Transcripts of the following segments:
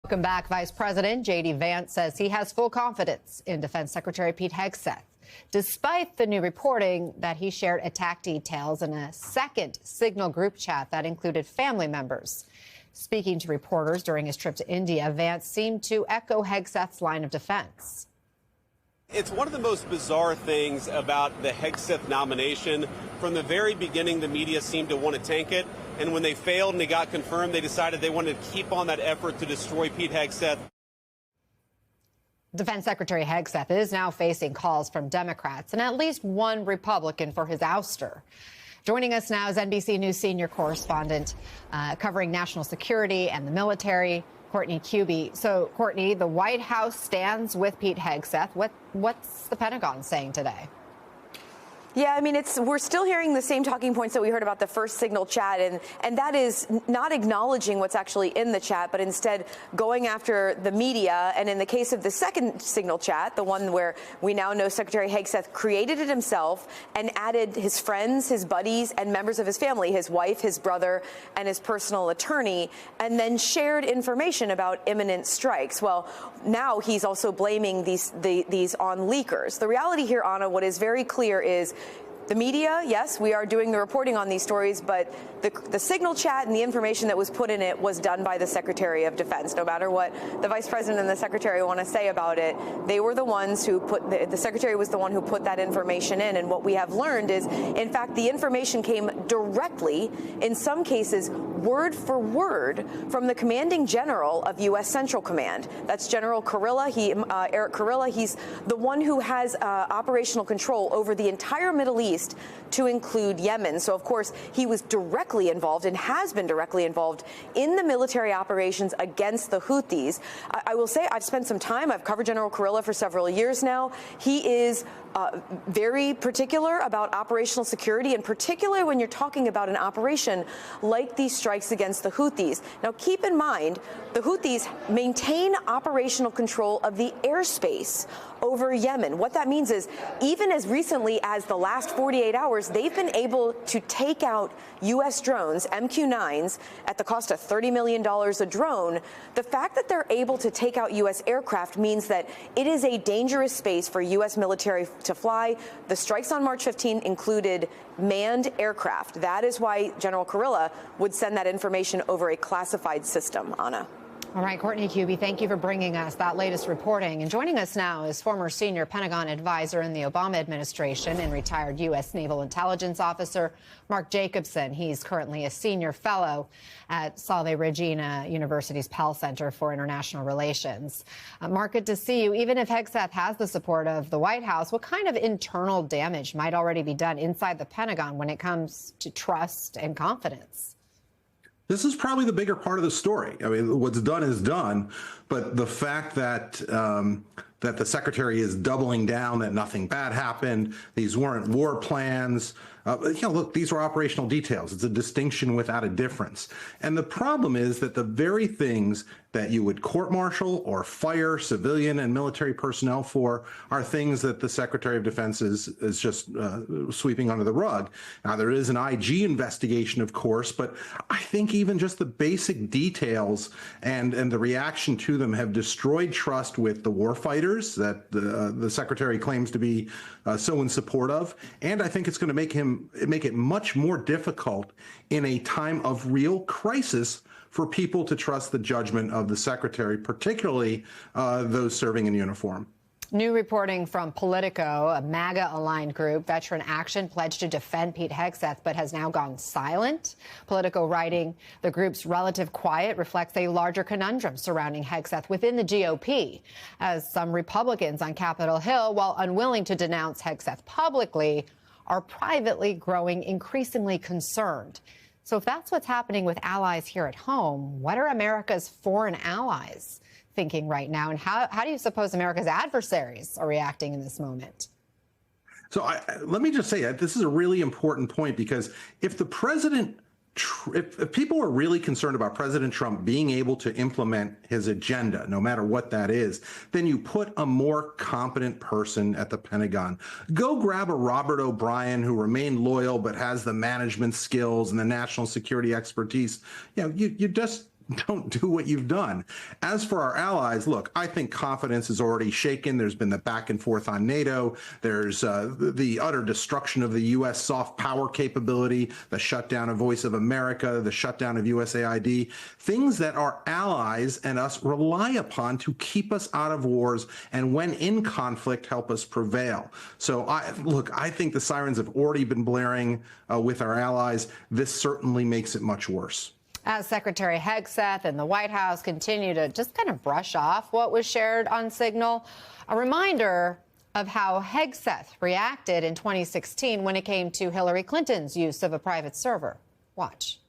Welcome back. Vice President J.D. Vance says he has full confidence in Defense Secretary Pete Hegseth, despite the new reporting that he shared attack details in a second Signal group chat that included family members. Speaking to reporters during his trip to India, Vance seemed to echo Hegseth's line of defense. It's one of the most bizarre things about the Hegseth nomination. From the very beginning, the media seemed to want to tank it. And when they failed and it got confirmed, they decided they wanted to keep on that effort to destroy Pete Hegseth. Defense Secretary Hegseth is now facing calls from Democrats and at least one Republican for his ouster. Joining us now is NBC News senior correspondent covering national security and the military, Courtney Kube. So, Courtney, the White House stands with Pete Hegseth. What's the Pentagon saying today? Yeah, I mean, we're still hearing the same talking points that we heard about the first Signal chat, and that is not acknowledging what's actually in the chat, but instead going after the media. And in the case of the second Signal chat, the one where we now know Secretary Hegseth created it himself and added his friends, his buddies, and members of his family, his wife, his brother, and his personal attorney, and then shared information about imminent strikes. Well, now he's also blaming these on leakers. The reality here, Anna, what is very clear is the media, yes, we are doing the reporting on these stories, but the Signal chat and the information that was put in it was done by the Secretary of Defense. No matter what the Vice President and the Secretary want to say about it, they were the ones who the Secretary was the one who put that information in. And what we have learned is, in fact, the information came directly, in some cases, word for word, from the commanding general of U.S. Central Command. That's General Kurilla, Eric Kurilla. He's the one who has operational control over the entire Middle East, to include Yemen. So, of course, he was directly involved and has been directly involved in the military operations against the Houthis. I will say I've spent some time. I've covered General Kurilla for several years now. He is very particular about operational security, in particular when you're talking about an operation like these strikes against the Houthis. Now, keep in mind, the Houthis maintain operational control of the airspace over Yemen. What that means is, even as recently as the last 48 hours, they've been able to take out U.S. drones, MQ-9s, at the cost of $30 million a drone. The fact that they're able to take out U.S. aircraft means that it is a dangerous space for U.S. military to fly. The strikes on March 15 included manned aircraft. That is why General Kurilla would send that information over a classified system, Anna. All right, Courtney Kube, thank you for bringing us that latest reporting. And joining us now is former senior Pentagon advisor in the Obama administration and retired U.S. Naval Intelligence Officer Mark Jacobson. He's currently a senior fellow at Salve Regina University's Pell Center for International Relations. Mark, good to see you. Even if Hegseth has the support of the White House, what kind of internal damage might already be done inside the Pentagon when it comes to trust and confidence? This is probably the bigger part of the story. I mean, what's done is done, but the fact that that the secretary is doubling down that nothing bad happened, these weren't war plans. Look, these are operational details. It's a distinction without a difference. And the problem is that the very things that you would court-martial or fire civilian and military personnel for are things that the Secretary of Defense is just sweeping under the rug. Now, there is an IG investigation, of course, but I think even just the basic details and the reaction to them have destroyed trust with the warfighters that the Secretary claims to be so in support of. And I think it's going to make it much more difficult in a time of real crisis for people to trust the judgment of the Secretary, particularly those serving in uniform. New reporting from Politico, a MAGA-aligned group. Veteran Action pledged to defend Pete Hegseth, but has now gone silent. Politico writing, the group's relative quiet reflects a larger conundrum surrounding Hegseth within the GOP, as some Republicans on Capitol Hill, while unwilling to denounce Hegseth publicly, are privately growing increasingly concerned. So if that's what's happening with allies here at home, what are America's foreign allies thinking right now? And how do you suppose America's adversaries are reacting in this moment? So let me just say, this is a really important point, because if the president, if people are really concerned about President Trump being able to implement his agenda, no matter what that is, then you put a more competent person at the Pentagon. Go grab a Robert O'Brien who remained loyal but has the management skills and the national security expertise. You just don't do what you've done. As for our allies, look, I think confidence is already shaken. There's been the back and forth on NATO. There's the utter destruction of the U.S. soft power capability, the shutdown of Voice of America, the shutdown of USAID, things that our allies and us rely upon to keep us out of wars and when in conflict, help us prevail. So I think the sirens have already been blaring with our allies. This certainly makes it much worse. As Secretary Hegseth and the White House continue to just kind of brush off what was shared on Signal, a reminder of how Hegseth reacted in 2016 when it came to Hillary Clinton's use of a private server. Watch.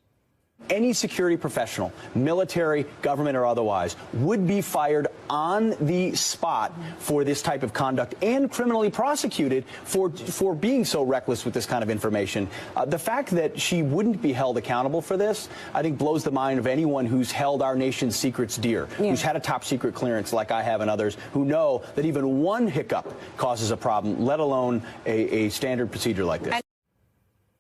Any security professional, military, government, or otherwise, would be fired on the spot for this type of conduct and criminally prosecuted for being so reckless with this kind of information. The fact that she wouldn't be held accountable for this, I think, blows the mind of anyone who's held our nation's secrets dear, who's had a top secret clearance like I have and others, who know that even one hiccup causes a problem, let alone a standard procedure like this.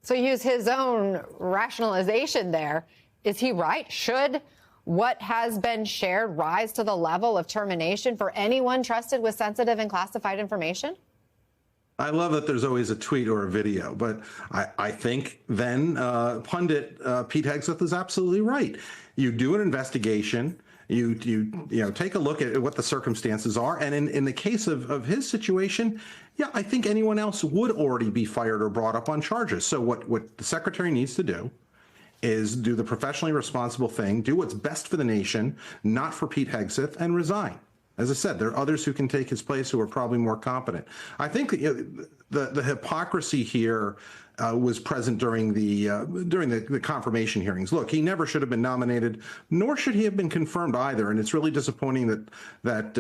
So use his own rationalization there. Is he right? Should what has been shared rise to the level of termination for anyone trusted with sensitive and classified information? I love that there's always a tweet or a video, but I think then pundit Pete Hegseth is absolutely right. You do an investigation. You take a look at what the circumstances are. And in the case of his situation, yeah, I think anyone else would already be fired or brought up on charges. So what the secretary needs to do is do the professionally responsible thing, do what's best for the nation, not for Pete Hegseth, and resign. As I said, there are others who can take his place who are probably more competent. I think the hypocrisy here was present during the confirmation hearings. Look, he never should have been nominated, nor should he have been confirmed either. And it's really disappointing that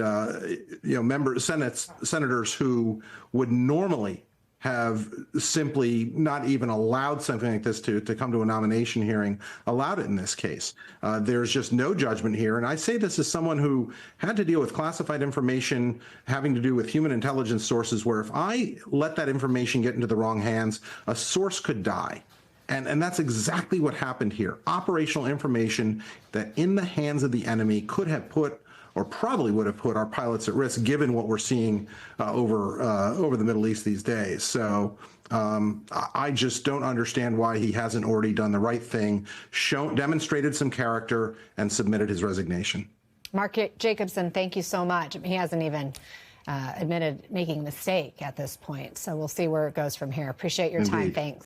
senators who would normally have simply not even allowed something like this to come to a nomination hearing, allowed it in this case. There's just no judgment here. And I say this as someone who had to deal with classified information having to do with human intelligence sources, where if I let that information get into the wrong hands, a source could die. And that's exactly what happened here. Operational information that in the hands of the enemy could have put, or probably would have put, our pilots at risk, given what we're seeing over the Middle East these days. So I just don't understand why he hasn't already done the right thing, demonstrated some character, and submitted his resignation. Mark Jacobson, thank you so much. He hasn't even admitted making a mistake at this point. So we'll see where it goes from here. Appreciate your time. Thanks.